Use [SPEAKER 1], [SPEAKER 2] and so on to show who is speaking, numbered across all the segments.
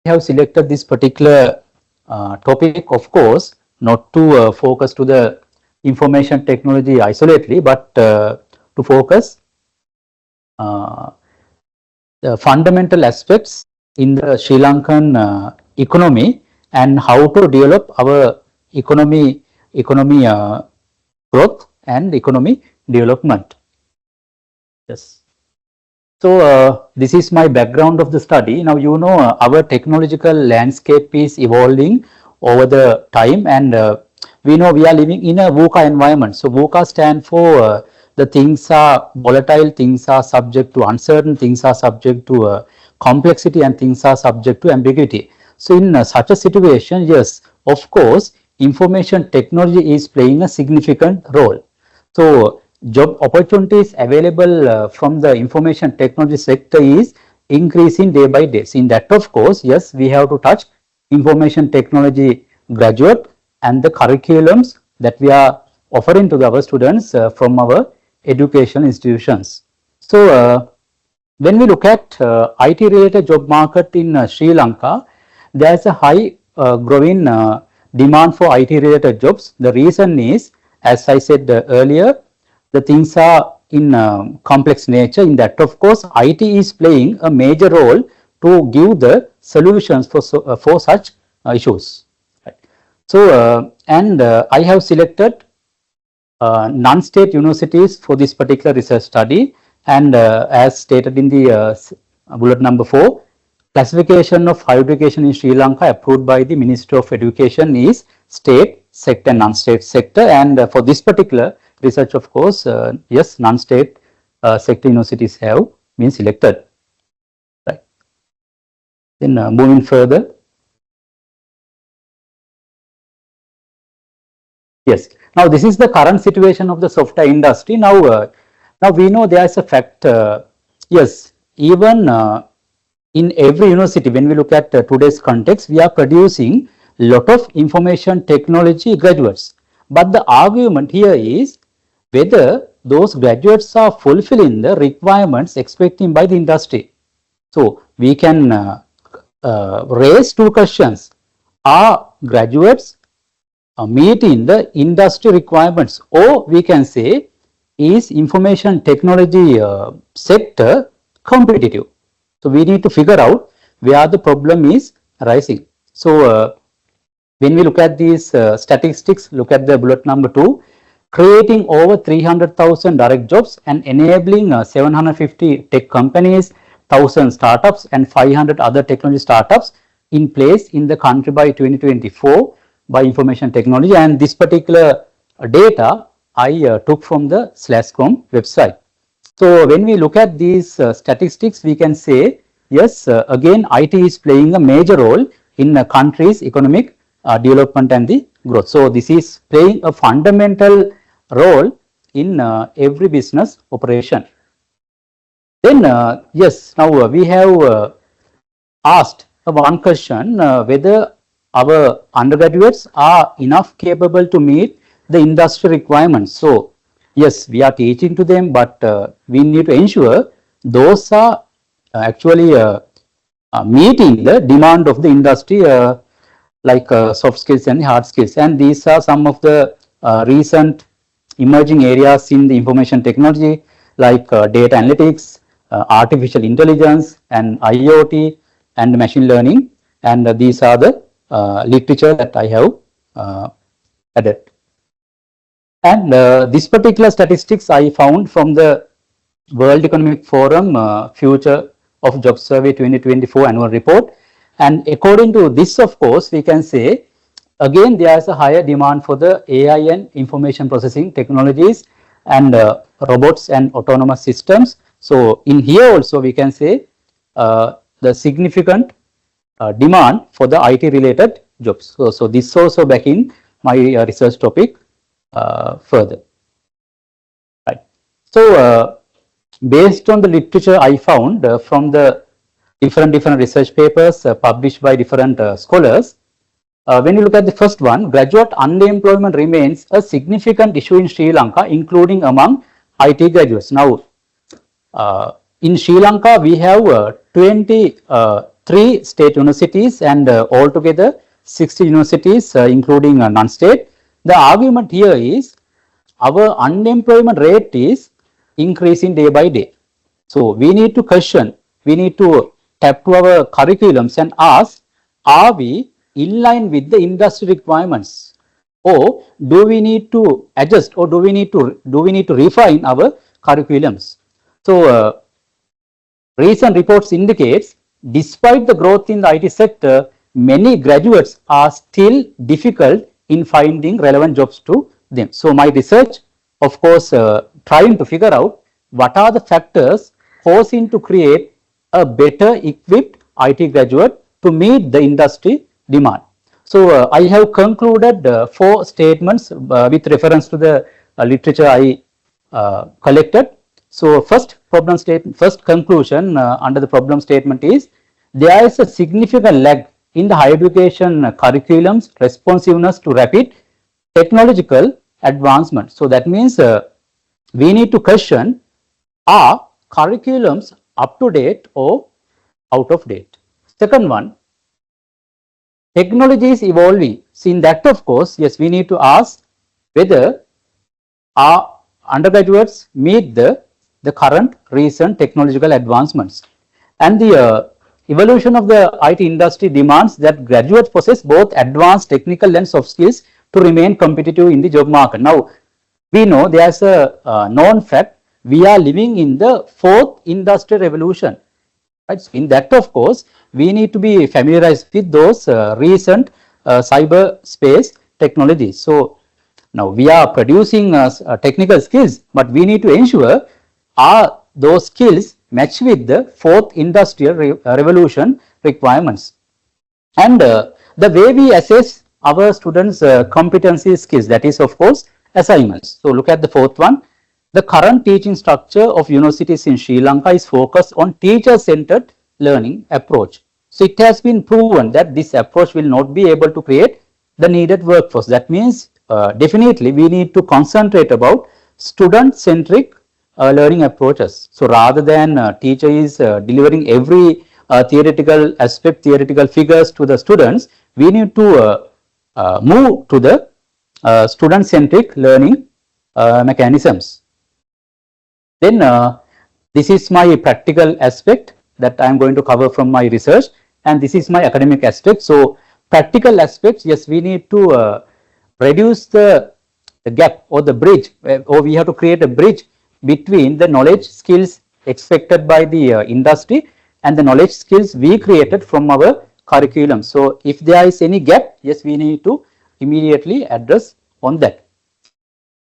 [SPEAKER 1] have selected this particular topic, of course, not to focus to the information technology isolately, but to focus the fundamental aspects in the Sri Lankan economy and how to develop our economy growth and economy development. Yes. So this is my background of the study. Now you know our technological landscape is evolving over the time, and we know we are living in a VUCA environment. So VUCA stands for the things are volatile, things are subject to uncertain, things are subject to complexity, and things are subject to ambiguity. So in such a situation, yes, of course, information technology is playing a significant role. So job opportunities available from the information technology sector is increasing day by day. So in that, of course, yes, we have to touch information technology graduate and the curriculums that we are offering to our students from our educational institutions. So when we look at IT related job market in Sri Lanka, there is a high growing demand for IT related jobs. The reason is, as I said earlier, the things are in complex nature. In that, of course, IT is playing a major role to give the solutions for such issues. Right. So I have selected non-state universities for this particular research study, and as stated in the bullet number 4, classification of higher education in Sri Lanka approved by the Ministry of Education is state sector and non-state sector, and for this particular research, of course, yes, non-state sector universities have been selected. Right. Then moving further. Yes. Now this is the current situation of the software industry. Now we know there is a fact. Yes, even in every university, when we look at today's context, we are producing lot of information technology graduates. But the argument here is whether those graduates are fulfilling the requirements expected by the industry. So we can raise two questions. Are graduates meeting the industry requirements, or we can say, is information technology sector competitive? So we need to figure out where the problem is arising. So when we look at these statistics, look at the bullet number 2, creating over 300,000 direct jobs and enabling 750 tech companies, 1,000 startups and 500 other technology startups in place in the country by 2024 by information technology. And this particular data I took from the /com website. So when we look at these statistics, we can say, yes, again, IT is playing a major role in a country's economic development and the growth. So this is playing a fundamental role in every business operation. Then yes, now we have asked one question, whether our undergraduates are enough capable to meet the industry requirements. So yes, we are teaching to them, but we need to ensure those are actually meeting the demand of the industry, like soft skills and hard skills. And these are some of the recent emerging areas in the information technology, like data analytics, artificial intelligence, and IoT and machine learning. And these are the literature that I have added. And this particular statistics I found from the World Economic Forum Future of Job Survey 2024 annual report. And according to this, of course, we can say, again, there is a higher demand for the AI and information processing technologies and robots and autonomous systems. So in here also we can say the significant demand for the IT related jobs. So this also back in my research topic further. Right. So based on the literature I found from the different research papers published by different scholars, when you look at the first one, graduate unemployment remains a significant issue in Sri Lanka, including among IT graduates. Now, in Sri Lanka, we have 20 3 state universities and altogether 60 universities including non-state. The argument here is our unemployment rate is increasing day by day. So we need to question, we need to tap to our curriculums and ask, are we in line with the industry requirements, or do we need to adjust, or do we need to refine our curriculums? So recent reports indicates despite the growth in the IT sector, many graduates are still difficult in finding relevant jobs to them. So my research, of course, trying to figure out what are the factors forcing to create a better equipped IT graduate to meet the industry demand. So I have concluded 4 statements with reference to the literature I collected. So first problem statement, first conclusion under the problem statement is there is a significant lag in the higher education curriculum's responsiveness to rapid technological advancement. So that means we need to question, are curriculums up to date or out of date? Second one, technology is evolving. So in that, of course, yes, we need to ask whether our undergraduates meet the current recent technological advancements. And the evolution of the IT industry demands that graduates possess both advanced technical and soft skills to remain competitive in the job market. Now, we know there is a known fact, we are living in the 4th industrial revolution. Right? So in that, of course, we need to be familiarized with those recent cyberspace technologies. So now we are producing technical skills, but we need to ensure are those skills match with the 4th industrial revolution requirements. And the way we assess our students' competency skills, that is, of course, assignments. So look at the 4th one. The current teaching structure of universities in Sri Lanka is focused on teacher-centered learning approach. So it has been proven that this approach will not be able to create the needed workforce. That means definitely we need to concentrate about student-centric learning approaches. So rather than teacher is delivering every theoretical aspect, theoretical figures to the students, we need to move to the student-centric learning mechanisms. Then this is my practical aspect that I am going to cover from my research, and this is my academic aspect. So practical aspects, yes, we need to reduce the gap or the bridge, or we have to create a bridge between the knowledge skills expected by the industry and the knowledge skills we created from our curriculum. So if there is any gap, yes, we need to immediately address on that.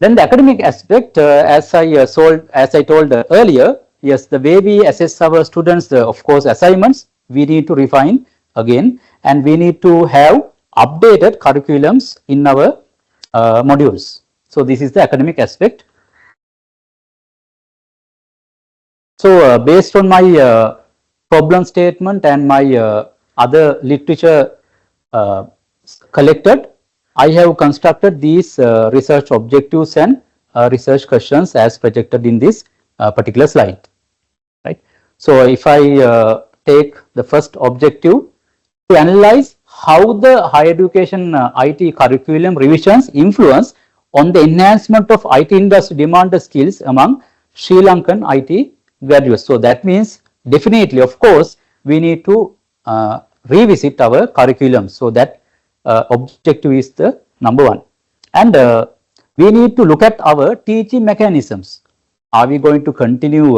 [SPEAKER 1] Then the academic aspect, as I told earlier, yes, the way we assess our students, of course, assignments, we need to refine again, and we need to have updated curriculums in our modules. So this is the academic aspect. So based on my problem statement and my other literature collected, I have constructed these research objectives and research questions as projected in this particular slide. Right. So if I take the first objective to analyze how the higher education IT curriculum revisions influence on the enhancement of IT industry demand skills among Sri Lankan IT graduates. So that means definitely, of course, we need to revisit our curriculum. So that objective is the number one. And we need to look at our teaching mechanisms. Are we going to continue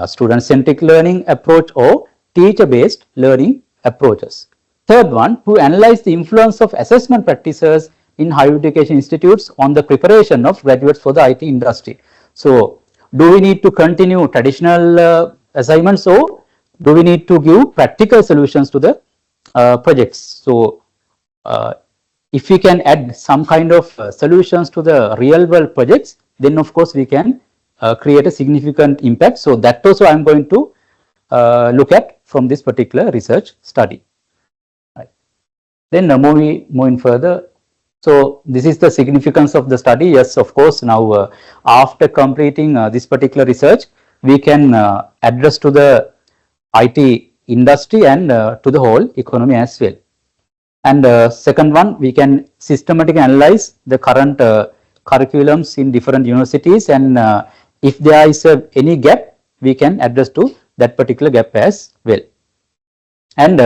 [SPEAKER 1] student-centric learning approach or teacher-based learning approaches? Third one, to analyze the influence of assessment practices in higher education institutes on the preparation of graduates for the IT industry. So do we need to continue traditional assignments, or do we need to give practical solutions to the projects? So if we can add some kind of solutions to the real world projects, then of course we can create a significant impact. So that also I am going to look at from this particular research study. Right. Then moving further. So this is the significance of the study. Yes, of course, now after completing this particular research, we can address to the IT industry and to the whole economy as well. And second one, we can systematically analyze the current curriculums in different universities, and if there is any gap, we can address to that particular gap as well. And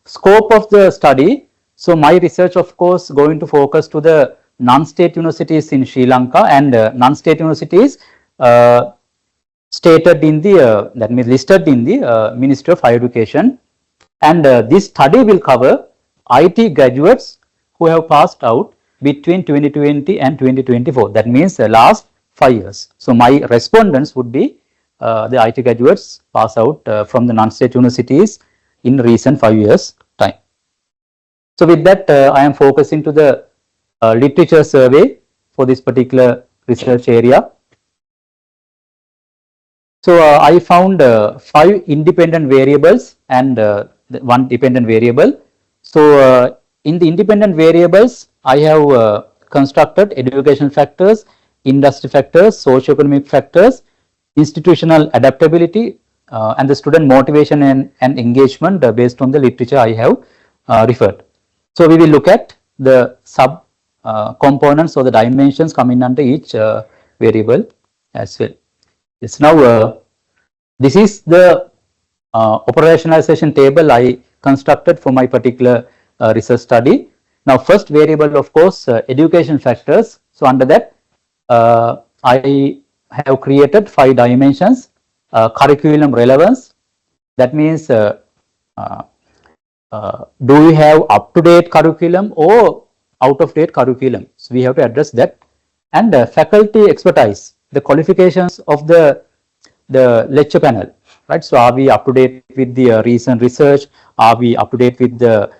[SPEAKER 1] scope of the study, so my research of course going to focus to the non-state universities in Sri Lanka, and non-state universities stated in the that means listed in the Ministry of Higher Education. And this study will cover IT graduates who have passed out between 2020 and 2024, that means the last 5 years. So my respondents would be the IT graduates pass out from the non-state universities in recent 5 years time. So with that I am focusing to the literature survey for this particular research area. So I found 5 independent variables and one dependent variable. So in the independent variables, I have constructed educational factors, industry factors, socio-economic factors, institutional adaptability, and the student motivation and engagement based on the literature I have referred. So we will look at the sub components or the dimensions coming under each variable as well. Yes, now this is the operationalization table I constructed for my particular research study. Now first variable, of course, education factors. So under that I have created 5 dimensions. Curriculum relevance, that means do we have up-to-date curriculum or out-of-date curriculum? So we have to address that. And faculty expertise, the qualifications of the lecture panel, right? So are we up to date with the recent research? Are we up to date with the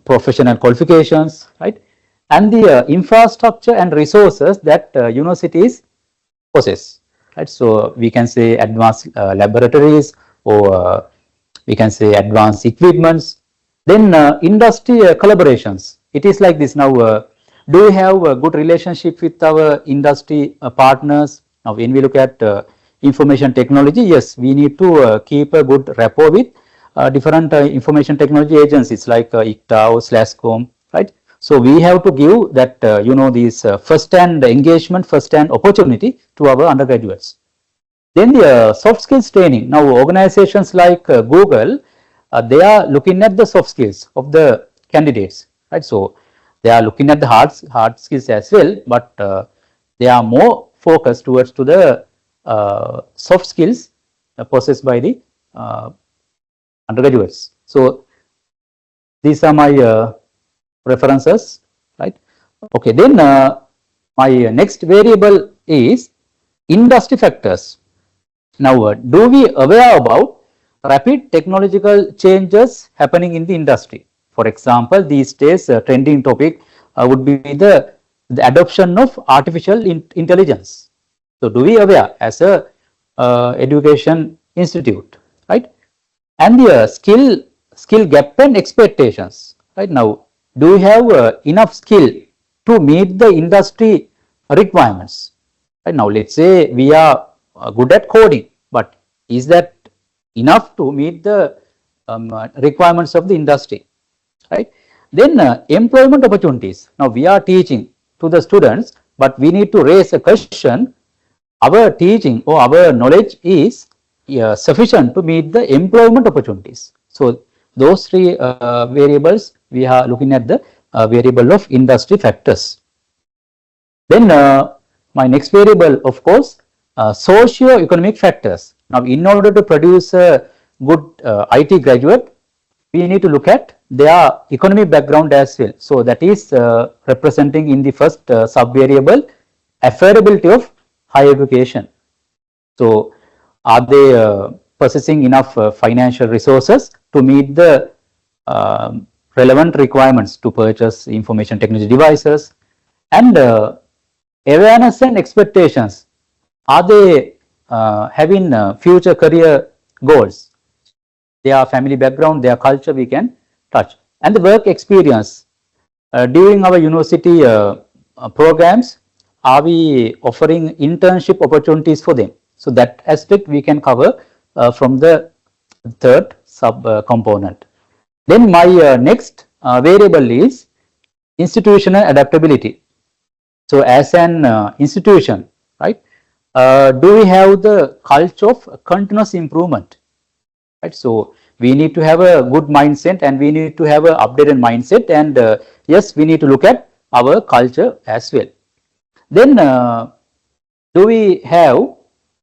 [SPEAKER 1] professional qualifications, right? And the infrastructure and resources that universities possess, right? So we can say advanced laboratories, or we can say advanced equipments. Then industry collaborations. It is like this now. Do we have a good relationship with our industry partners? Now when we look at information technology, yes, we need to keep a good rapport with different information technology agencies like ICTA or SLASCOM, right? So we have to give that these first-hand engagement, first-hand opportunity to our undergraduates. Then the soft skills training. Now organizations like Google, they are looking at the soft skills of the candidates, right? So they are looking at the hard skills as well, but they are more focused towards to the soft skills possessed by the undergraduates. So these are my references, right? Okay, then my next variable is industry factors. Now do we aware about rapid technological changes happening in the industry? For example, these days trending topic would be the adoption of artificial intelligence. So do we aware as a education institute, right? And the skill gap and expectations, right? Now do we have enough skill to meet the industry requirements? Right? Now let's say we are good at coding, but is that enough to meet the requirements of the industry, right? Then employment opportunities. Now we are teaching to the students, but we need to raise a question: our teaching or our knowledge is sufficient to meet the employment opportunities? So those 3 variables we are looking at the variable of industry factors. Then my next variable, of course, socio-economic factors. Now in order to produce a good IT graduate, we need to look at their economic background as well. So that is representing in the first sub variable, affordability of higher education. So are they possessing enough financial resources to meet the relevant requirements to purchase information technology devices? And awareness and expectations. Are they having future career goals? Their family background, their culture we can touch. And the work experience. During our university programs, are we offering internship opportunities for them? So that aspect we can cover from the third sub component. Then my next variable is institutional adaptability. So as an institution, right, do we have the culture of continuous improvement, right? So we need to have a good mindset and we need to have a updated mindset, and yes, we need to look at our culture as well. Then do we have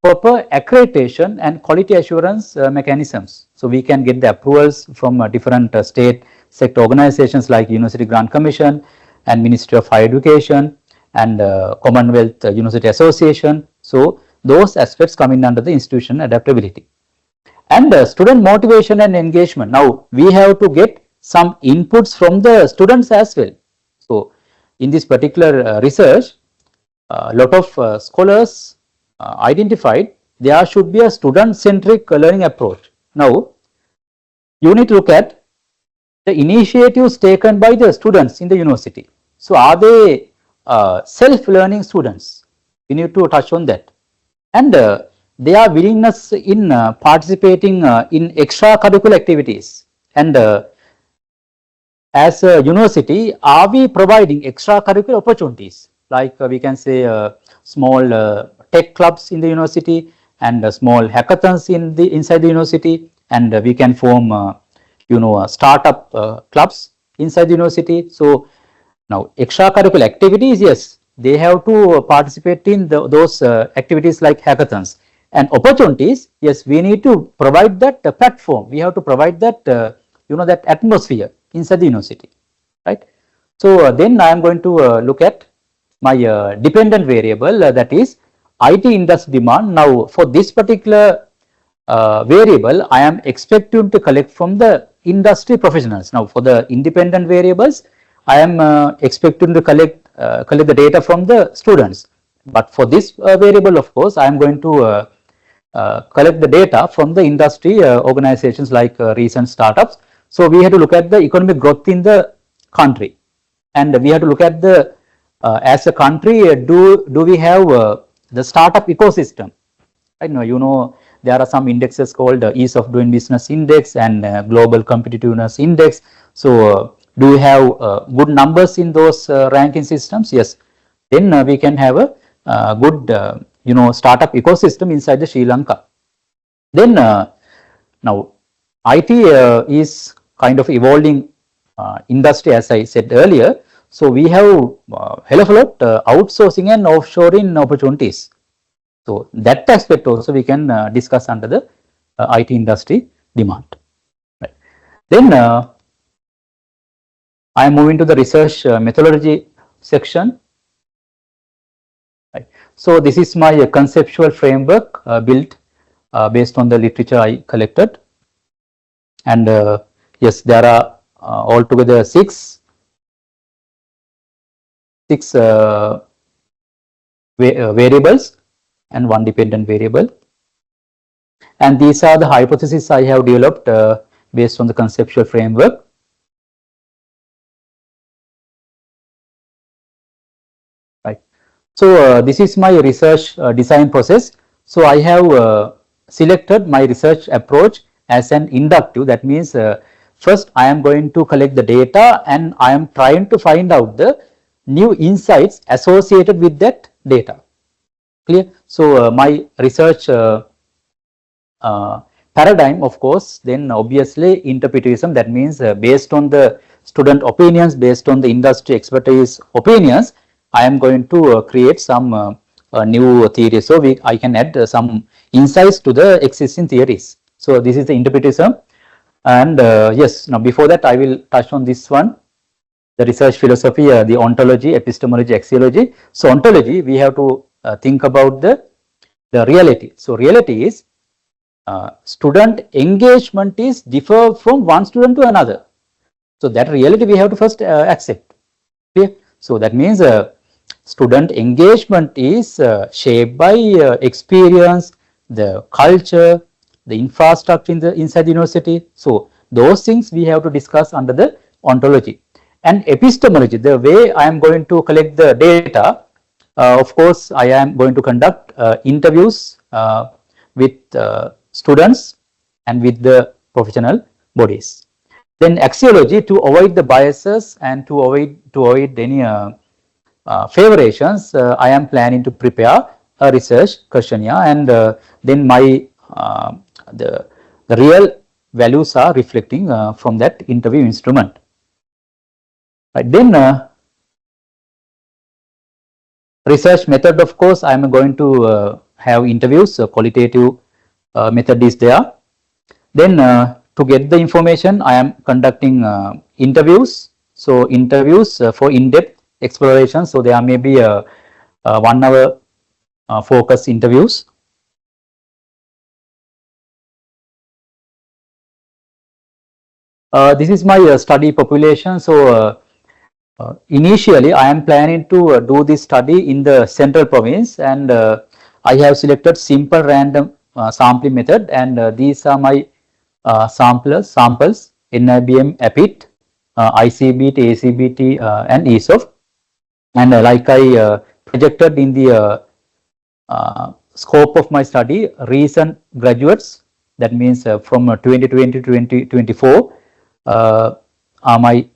[SPEAKER 1] proper accreditation and quality assurance mechanisms? So we can get the approvals from different state sector organizations like University Grant Commission and Ministry of Higher Education and Commonwealth University Association. So those aspects come in under the institution adaptability. And student motivation and engagement. Now we have to get some inputs from the students as well. So in this particular research, a lot of scholars identified there should be a student centric learning approach. Now you need to look at the initiatives taken by the students in the university. So are they self learning students? We need to touch on that. And their willingness in participating in extracurricular activities. And as a university, are we providing extracurricular opportunities? Like we can say small tech clubs in the university and small hackathons in the inside the university, and we can form startup clubs inside the university. So now extracurricular activities, yes, they have to participate in those activities like hackathons, and opportunities, yes, we need to provide that platform. We have to provide that that atmosphere inside the university, right? So then I am going to look at my dependent variable, that is IT industry demand. Now for this particular variable, I am expected to collect from the industry professionals. Now for the independent variables, I am expected to collect the data from the students. But for this variable, of course, I am going to collect the data from the industry organizations like recent startups. So we have to look at the economic growth in the country, and we have to look at the as a country, do we have the startup ecosystem? I know there are some indexes called ease of doing business index and global competitiveness index. So do we have good numbers in those ranking systems? Yes, then we can have a good startup ecosystem inside the Sri Lanka. Then now IT is kind of evolving industry, as I said earlier. So we have hell of a lot outsourcing and offshoring opportunities. So that aspect also we can discuss under the IT industry demand. Right. Then I am moving to the research methodology section. Right. So this is my conceptual framework built based on the literature I collected, and yes, there are altogether six variables and one dependent variable, and these are the hypotheses I have developed based on the conceptual framework. Right. So this is my research design process. So I have selected my research approach as an inductive. That means first I am going to collect the data and I am trying to find out the new insights associated with that data. Clear? So my research paradigm, of course, then obviously interpretism. That means based on the student opinions, based on the industry expertise opinions, I am going to create some new theory. So I can add some insights to the existing theories. So this is the interpretism. And yes, now before that I will touch on this one, the research philosophy, the ontology, epistemology, axiology. So ontology, we have to think about the reality. So reality is student engagement is differ from one student to another. So that reality we have to first accept. Okay? So that means student engagement is shaped by experience, the culture, the infrastructure inside the university. So those things we have to discuss under the ontology. And epistemology, the way I am going to collect the data, of course, I am going to conduct interviews with students and with the professional bodies. Then axiology, to avoid the biases and to avoid any favorations, I am planning to prepare a research questionnaire, and then my the the real values are reflecting from that interview instrument. Right. Then research method, of course, I am going to have interviews. Qualitative method is there. Then to get the information, I am conducting interviews. So interviews for in-depth exploration. So there may be 1 hour focus interviews. This is my study population. So initially, I am planning to do this study in the central province, and I have selected simple random sampling method, and these are my samples: NIBM, APIT, ICBT, ACBT, and ESOF. And like I projected in the scope of my study, recent graduates, that means from 2020 to 2024, are my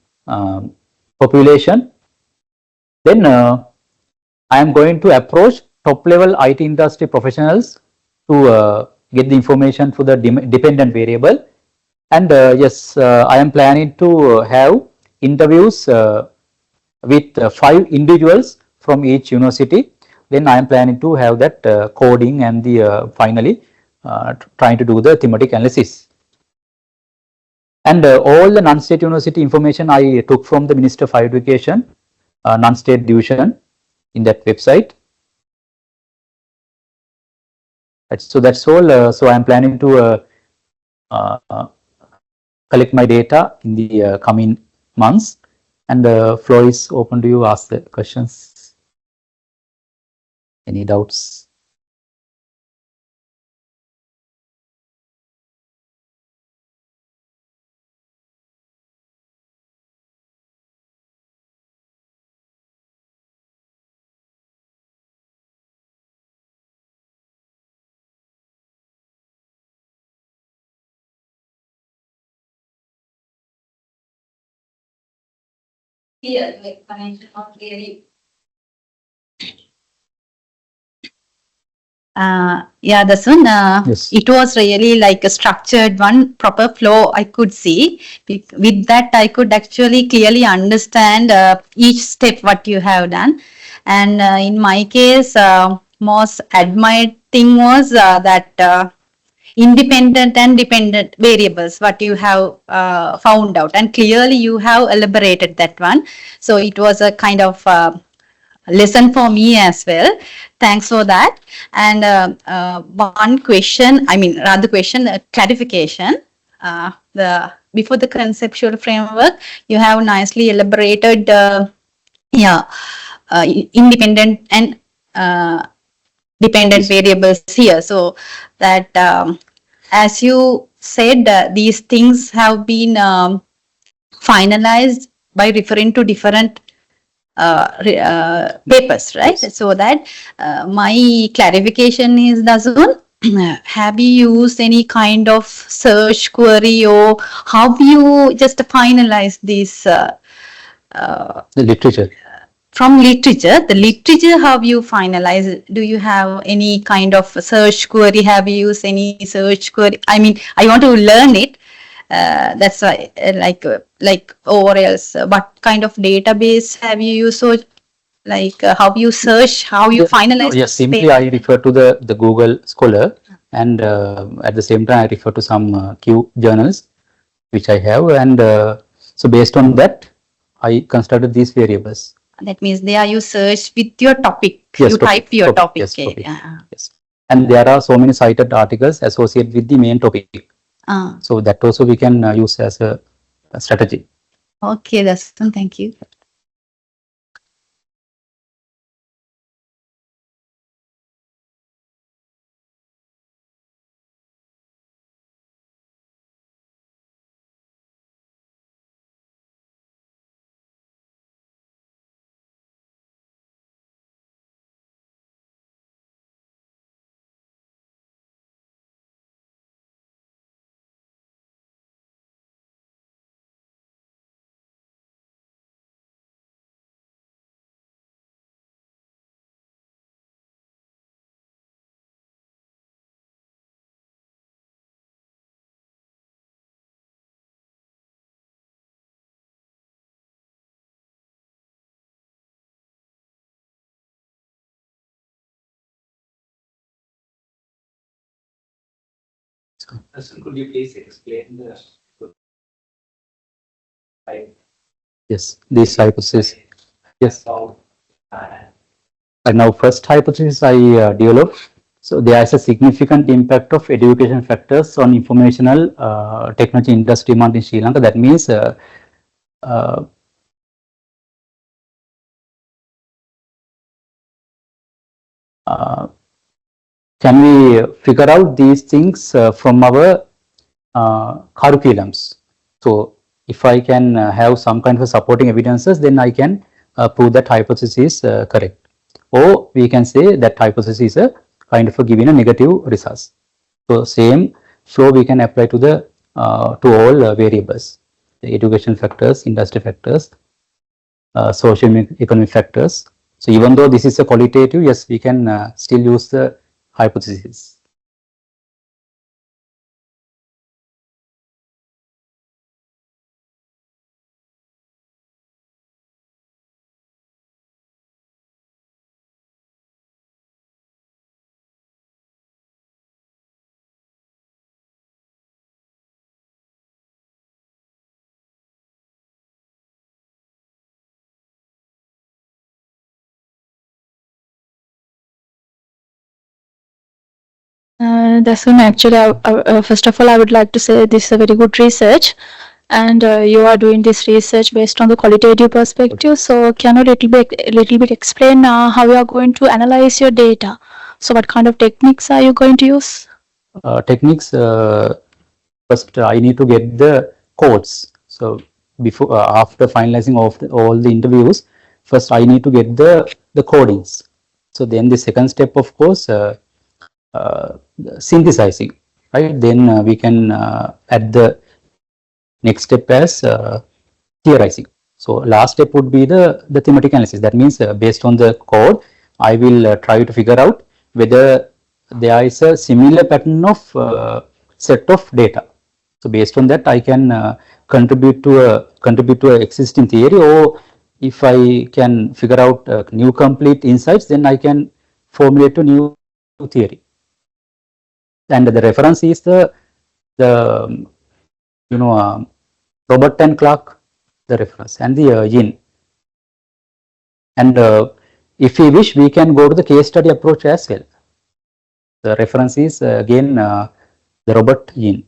[SPEAKER 1] population. Then I am going to approach top level IT industry professionals to get the information for the dependent variable. And yes, I am planning to have interviews with 5 individuals from each university. Then I am planning to have that coding and the finally trying to do the thematic analysis. And all the non-state university information I took from the Minister of Education, non-state division in that website. So that's all. So I am planning to collect my data in the coming months, and the floor is open to you. Ask the questions. Any doubts?
[SPEAKER 2] Yeah, like not really. Yeah, that's one.
[SPEAKER 1] Yes.
[SPEAKER 2] It was really like a structured one, proper flow I could see. With that, I could actually clearly understand each step what you have done. And in my case, most admired thing was that independent and dependent variables what you have found out, and clearly you have elaborated that one. So it was a kind of lesson for me as well. Thanks for that. And one question, I mean, rather question, clarification. The before the conceptual framework, you have nicely elaborated, yeah, independent and dependent variables here. So that, as you said, these things have been finalized by referring to different papers, right? Yes. So that my clarification is, Dazun, have you used any kind of search query, or how you just finalize this
[SPEAKER 1] The literature.
[SPEAKER 2] from literature? The literature, how you finalize? Do you have any kind of search query? Have you used any search query? I mean, I want to learn it. That's why, like, or else, what kind of database have you used? So, like, how you search, how you finalize?
[SPEAKER 1] Yes, simply I refer to the Google Scholar, and at the same time I refer to some Q journals which I have, and so based on that I constructed these variables.
[SPEAKER 2] That means there you search with your topic.
[SPEAKER 1] Yes,
[SPEAKER 2] you type your topic.
[SPEAKER 1] Yes, topic. Yes. And there are so many cited articles associated with the main topic. So that also we can use as a strategy.
[SPEAKER 2] Okay, that's one. Thank you.
[SPEAKER 1] Could you please explain the yes, this hypothesis. Yes. And now first hypothesis I developed. So there is a significant impact of education factors on informational technology industry demand in Sri Lanka. That means uh, uh, can we figure out these things from our curriculums? So if I can have some kind of supporting evidences, then I can prove that hypothesis is correct. Or we can say that hypothesis is a kind of a giving a negative results. So same flow we can apply to the to all variables, the education factors, industry factors, social economic factors. So even though this is a qualitative, yes, we can still use the hypothesis.
[SPEAKER 3] Dasun, actually, first of all, I would like to say this is a very good research, and you are doing this research based on the qualitative perspective. So, can you little bit explain how you are going to analyze your data? So, what kind of techniques are you going to use?
[SPEAKER 1] Techniques, first I need to get the codes. So before after finalizing of all the interviews, first I need to get the codings. So then the second step, of course, uh, synthesizing, right? Then we can add the next step as theorizing. So last step would be the thematic analysis. That means based on the code, I will try to figure out whether there is a similar pattern of set of data. So based on that, I can contribute to a existing theory, or if I can figure out new complete insights, then I can formulate a new theory. And the reference is the you know Robert and Clark, the reference, and the Yin. And if we wish, we can go to the case study approach as well. The reference is again the Robert Yin.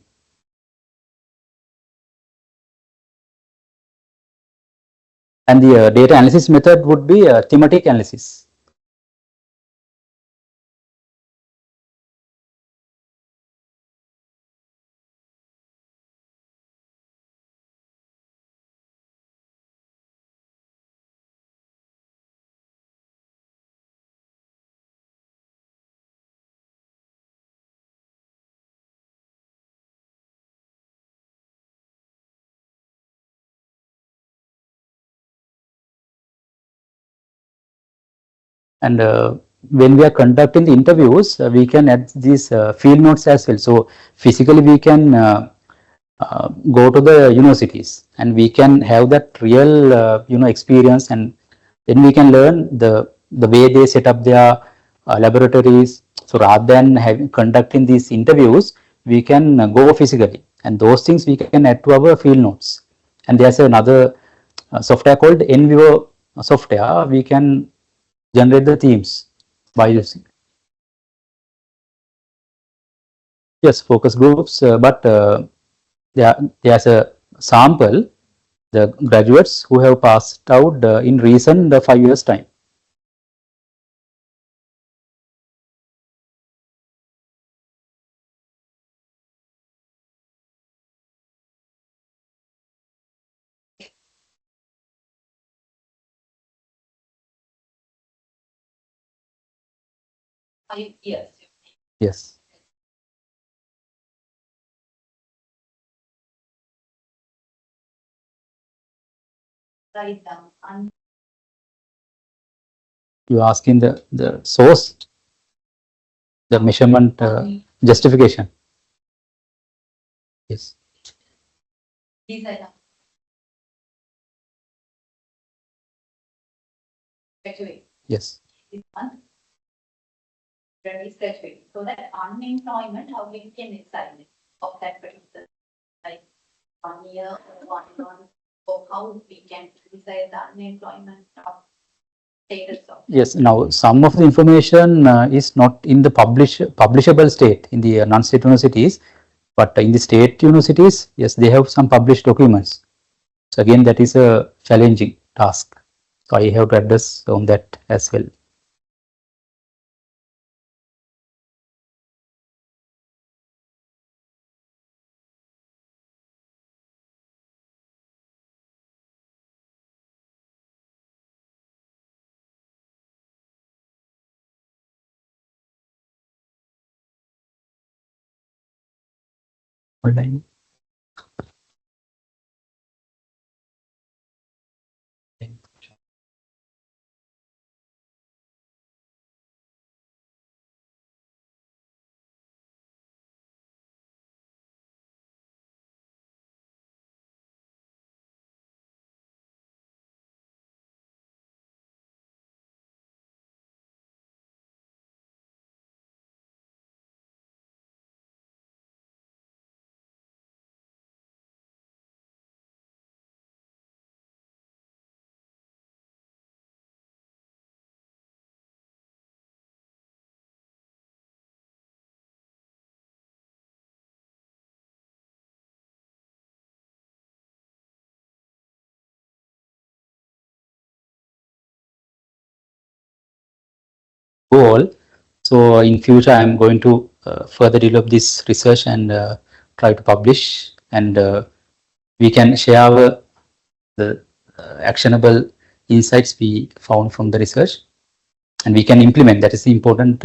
[SPEAKER 1] And the data analysis method would be thematic analysis. And when we are conducting the interviews, we can add these field notes as well. So physically, we can go to the universities, and we can have that real experience, and then we can learn the way they set up their laboratories. So rather than having conducting these interviews, we can go physically, and those things we can add to our field notes. And there's another software called NVivo software. We can generate the themes by using, yes, focus groups, but there's a sample, the graduates who have passed out in recent 5 years time.
[SPEAKER 2] Yes.
[SPEAKER 1] Yes.
[SPEAKER 2] Write down.
[SPEAKER 1] You asking the source, the measurement justification. Yes.
[SPEAKER 2] These items. Graduate.
[SPEAKER 1] Yes.
[SPEAKER 2] This one. Graduate. So that unemployment, how we can decide it? of that particular, like 1 year or 1 month, or how we can decide the unemployment of status of.
[SPEAKER 1] Yes, now some of the information is not in the publishable state in the non-state universities, but in the state universities, yes, they have some published documents. So again, that is a challenging task. So I have to address on that as well. Online. Goal. So in future, I am going to further develop this research and try to publish, and we can share our the actionable insights we found from the research, and we can implement. That is the important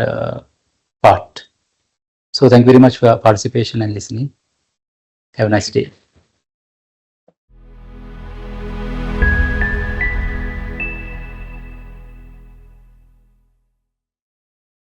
[SPEAKER 1] part. So thank you very much for your participation and listening. Have a nice day.